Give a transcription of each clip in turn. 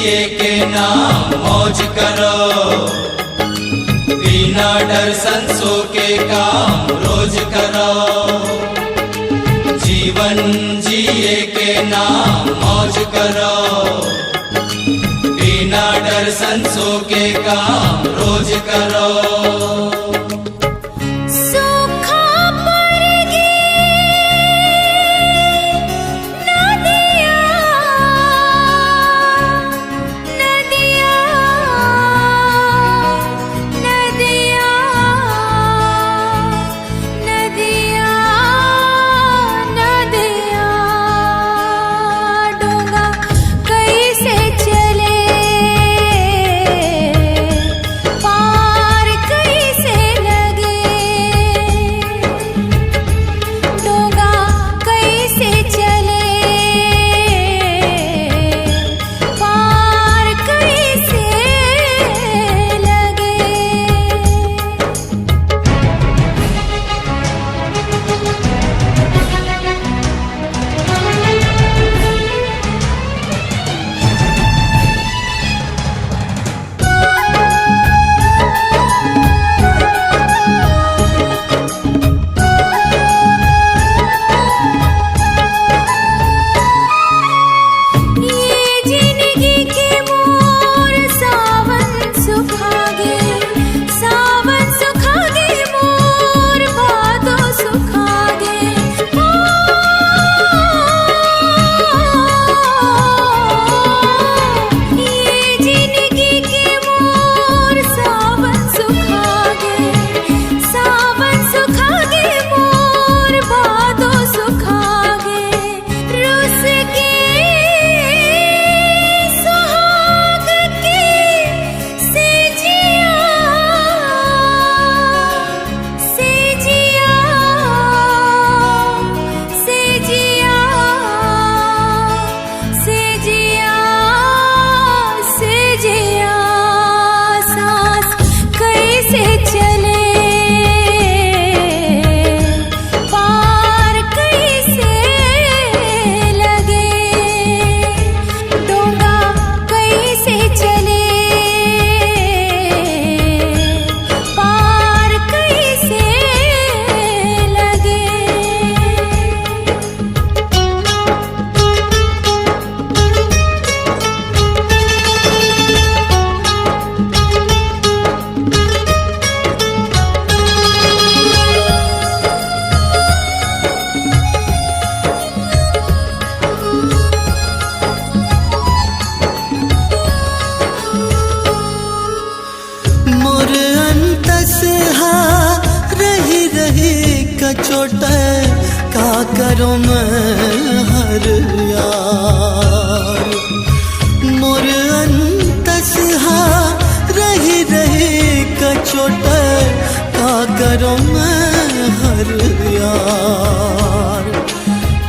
जिए के नाम मौज करो, बिना डर संसो के काम रोज करो। जीवन जिए के नाम मौज करो, बिना डर संसो के काम रोज करो। छोट का करूं मैं हर यार, मोर अंतसहा रही रही कछोट का करूं मैं हर यार।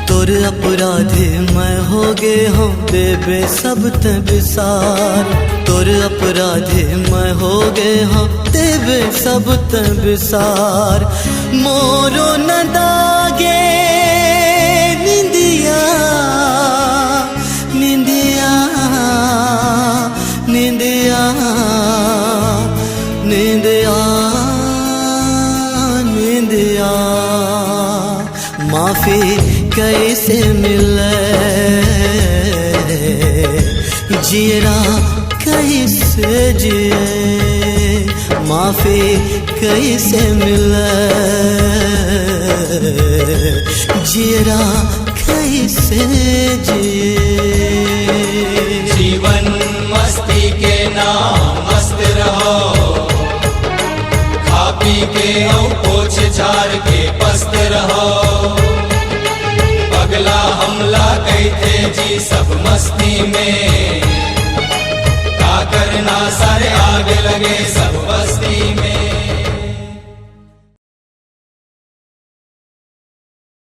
तोर अपराधी मैं हो गे हूँ देवे सब ते विसार, तोर अपराधी मैं हो गे हूँ देवे सब ते विसार। मोरो न दागे निंदिया निंदिया निंदिया निंदिया निंदिया, माफी कैसे मिले जियरा कैसे जिए, माफी कैसे मिले जियरा कैसे जिए। जीवन मस्ती के नाम मस्त रहो, खा पी के औ पोछ झाड़ के पस्त रहो। पगला हमला कहते जी सब मस्ती में, का करना सारे आग लगे सब